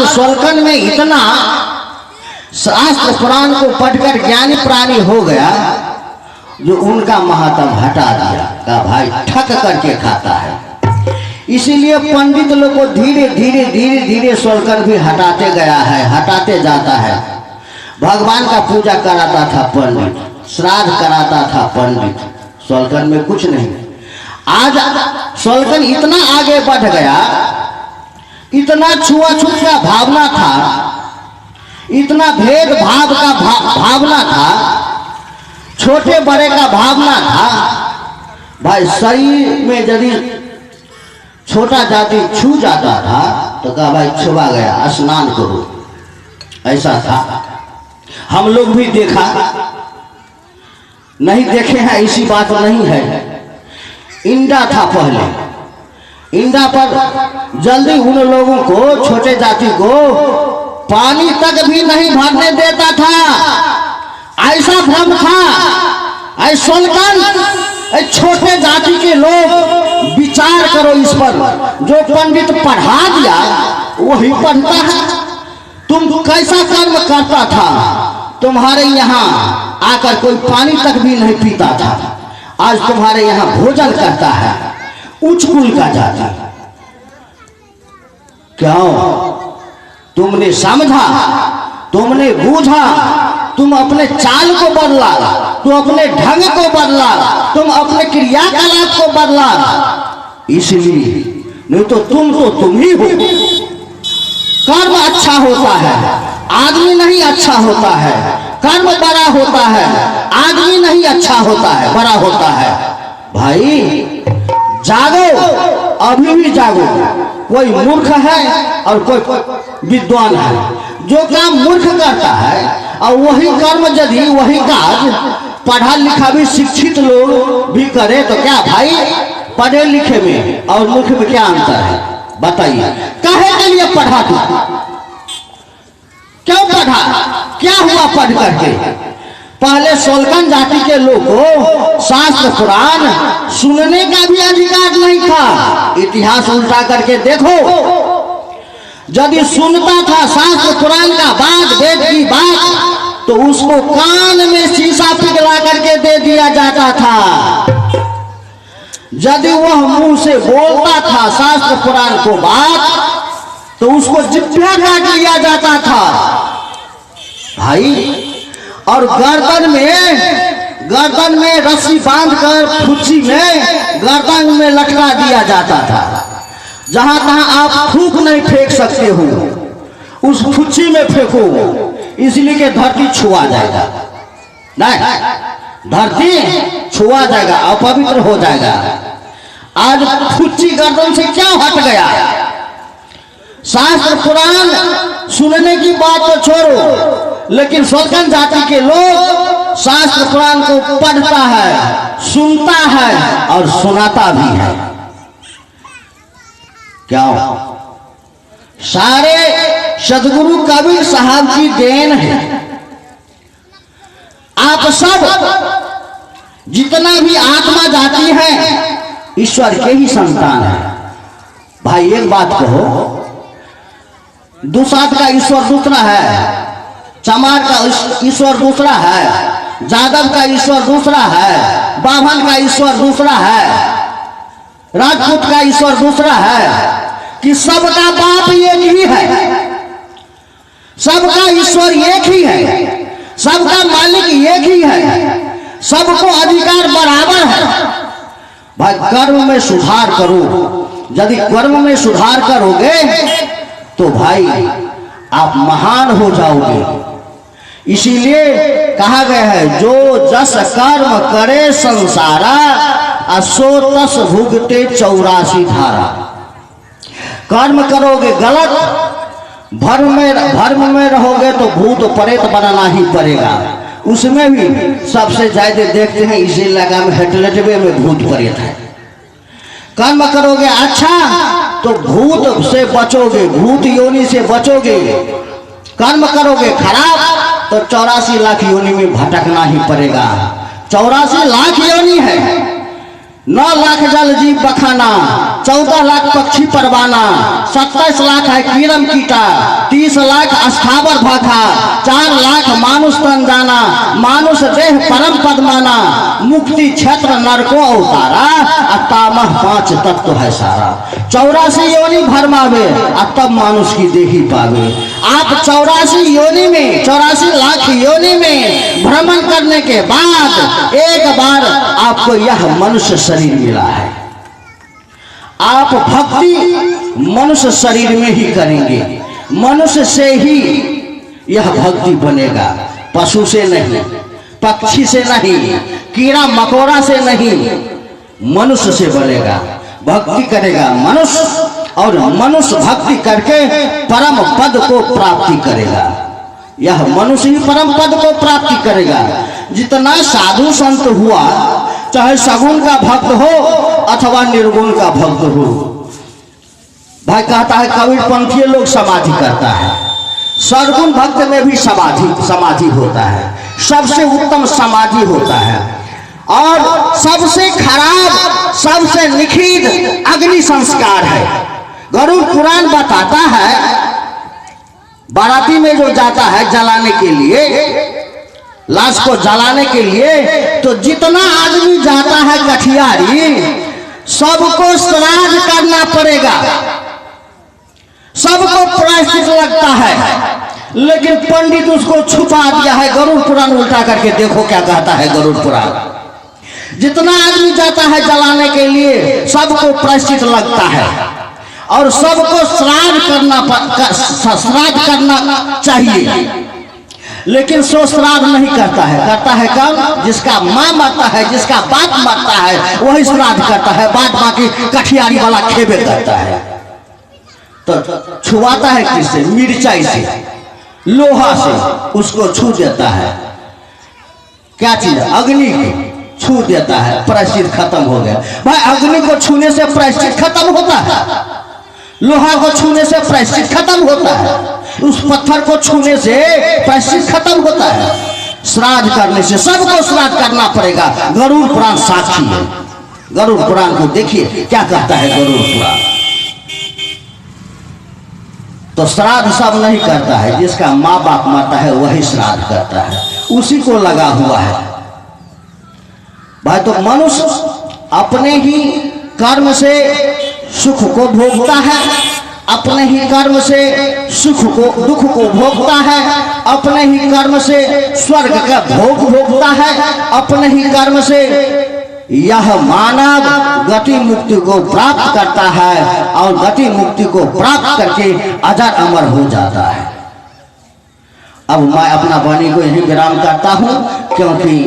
आज सोलकन में इतना शास्त्र पुराण को पढ़कर ज्ञानी प्राणी हो गया जो उनका महत्व हटा दिया का भाई ठक करके खाता है। इसीलिए पंडित लोग को धीरे धीरे धीरे धीरे सोलकन भी हटाते गया है, हटाते जाता है। भगवान का पूजा कराता था पंडित, श्राद्ध कराता था पंडित, सोलकन में कुछ नहीं। आज सोलकन इतना आगे बढ़ गया, इतना छुआछूत का भावना था, इतना भेदभाव का भावना था, छोटे बड़े का भावना था। भाई शरीर में यदि छोटा जाति छू जाता था तो कहा भाई छुआ गया, स्नान करो, ऐसा था। हम लोग भी देखा, नहीं देखे हैं ऐसी बात नहीं है। इंडा था पहले, इंडा पर जल्दी उन लोगों को, छोटे जाति को पानी तक भी नहीं भरने देता था, ऐसा भ्रम था। ऐ सोलकन, छोटे जाति के लोग विचार करो इस पर। जो पंडित पढ़ा दिया वही पढ़ता है। तुम कैसा कर्म करता था, तुम्हारे यहाँ आकर कोई पानी तक भी नहीं पीता था, आज तुम्हारे यहाँ भोजन करता है उच्च कुल का जाति। क्यों? तुमने समझा, तुमने बूझा, तुम अपने चाल को बदला, तुम अपने ढंग को बदला, तुम अपने क्रियाकलाप को बदला। इसलिए नहीं तो तुम ही हो। कर्म अच्छा होता है, आदमी नहीं अच्छा होता है। कर्म बड़ा होता है, आदमी नहीं अच्छा होता है, बड़ा होता है। भाई जागो, अभी भी जागो। कोई मूर्ख है और कोई विद्वान है। जो काम मूर्ख करता है और वही कर्म यदि, वही काज पढ़ा लिखा भी शिक्षित लोग भी करे तो क्या भाई, पढ़े लिखे में और मूर्ख में क्या अंतर है बताइए? काहे के लिए पढ़ा तू? क्यों पढ़ा? क्या हुआ पढ़ करके? पहले सोलकन जाति के लोग को शास्त्र पुराण सुनने का भी अधिकार नहीं था। इतिहास उल्टा करके देखो, यदि सुनता था शास्त्र पुराण का बात, वेद की बात, तो उसको कान में शीशा पिघला करके दे दिया जाता था। यदि वह मुंह से बोलता था शास्त्र पुराण को बात, तो उसको जिभ्या काट लिया जाता था भाई। और गर्दन में रस्सी बांधकर फुच्ची में गर्दन में लटका दिया जाता था। जहां तहां आप थूक नहीं फेंक सकते हो, उस फुच्ची में फेंको, इसलिए कि धरती छुआ जाएगा। नहीं, धरती छुआ जाएगा, अपवित्र हो जाएगा। आज फुच्ची गर्दन से क्या हट गया? शास्त्र पुराण सुनने की बात तो छोड़ो, लेकिन सोलकन जाति के लोग शास्त्र पुराण को पढ़ता है, सुनता है और सुनाता भी है। क्या? सारे सदगुरु कबीर साहब की देन है। आप सब जितना भी आत्मा जाती है ईश्वर के ही संतान है। भाई एक बात कहो, दुसात का ईश्वर दूसरा है, चमार का ईश्वर दूसरा है, जादव का ईश्वर दूसरा है, बाभन का ईश्वर दूसरा है, राजपूत का ईश्वर दूसरा है, कि सबका बाप एक ही है, सबका ईश्वर एक ही है, सबका मालिक एक ही है, सबको अधिकार बराबर है। भाई कर्म में सुधार करो। यदि कर्म में सुधार करोगे तो भाई आप महान हो जाओगे। इसीलिए कहा गया है, जो जस कर्म करे संसारा, असो तस भुगते 84 धारा। कर्म करोगे गलत, भर्म में रहोगे तो भूत प्रेत बनाना ही पड़ेगा। उसमें भी सबसे ज्यादा देखते हैं इसी इलाका में हेटलेटवे में भूत प्रेत है। कर्म करोगे अच्छा तो भूत से बचोगे, भूत योनि से बचोगे। कर्म करोगे खराब तो 84 लाख योनि में भटकना ही पड़ेगा। 84 लाख योनि है, 9 लाख जल जीव बखाना, 14 लाख पक्षी परवाना, 27 लाख है कीरम कीटा, 30 लाख अस्थावर भाखा, 4 लाख मानुष तन जाना, मानुष देह परम पद माना, मुक्ति क्षेत्र नरको अवतारा, तामह 5 तत्व है सारा। 84 योनि भरमावे तब मानुष की देही पावे। आप 84 योनि में, 84 लाख योनि में भ्रमण करने के बाद एक बार आपको यह मनुष्य शरीर मिला है। आप भक्ति मनुष्य शरीर में ही करेंगे, मनुष्य से ही यह भक्ति बनेगा, पशु से नहीं, पक्षी से नहीं, कीड़ा मकोड़ा से नहीं, मनुष्य से बनेगा। भक्ति करेगा मनुष्य और मनुष्य भक्ति करके परम पद को प्राप्ति करेगा। यह मनुष्य ही परम पद को प्राप्ति करेगा। जितना साधु संत हुआ, चाहे सगुण का भक्त हो अथवा निर्गुण का भक्त हो, भाई कहता है कबीर पंथी लोग समाधि करता है, सद्गुण भक्त में भी समाधि होता है, सबसे उत्तम समाधि होता है। और सबसे खराब, सबसे निखिल अग्नि संस्कार है। गरुड़ पुराण बताता है, बाराती में जो जाता है जलाने के लिए, लाश को जलाने के लिए, तो जितना आदमी जाता है कठियारी, सबको श्राद्ध करना पड़ेगा, सबको प्रायश्चित लगता है। लेकिन पंडित उसको छुपा दिया है। गरुड़ पुराण उल्टा करके देखो क्या कहता है गरुड़ पुराण। जितना आदमी जाता है जलाने के लिए, सबको प्रायश्चित लगता है और सबको श्राद्ध करना चाहिए। लेकिन सो श्राद्ध नहीं करता है। करता है कब? जिसका माँ मरता है, जिसका बाप मरता है, वही श्राद्ध करता है। बाद बाकी कठियारी वाला खेबे करता है। तो छुआता है किससे? मिर्चाई से, लोहा से उसको छू देता है। क्या चीज? अग्नि को छू देता है, प्रायश्चित खत्म हो गया। भाई अग्नि को छूने से प्रायश्चित खत्म होता है, लोहा को छूने से प्रायश्चित खत्म होता है, उस पत्थर को छूने से प्रायश्चित खत्म होता है। श्राद्ध करने से सबको श्राद्ध करना पड़ेगा। गरुड़ पुराण साक्षी है। गरुड़ पुराण को देखिए क्या कहता है गरुड़ पुराण। तो श्राद्ध सब नहीं करता है, जिसका माँ बाप मरता है वही श्राद्ध करता है, उसी को लगा हुआ है। भाई तो मनुष्य अपने ही कर्म से सुख को भोगता है, अपने ही कर्म से दुख को भोगता है, अपने ही कर्म से स्वर्ग का भोग भोगता है, अपने ही कर्म से यह मानव गति मुक्ति को प्राप्त करता है और गति मुक्ति को प्राप्त करके अजर अमर हो जाता है। अब मैं अपना वाणी को यहीं विराम करता हूं, क्योंकि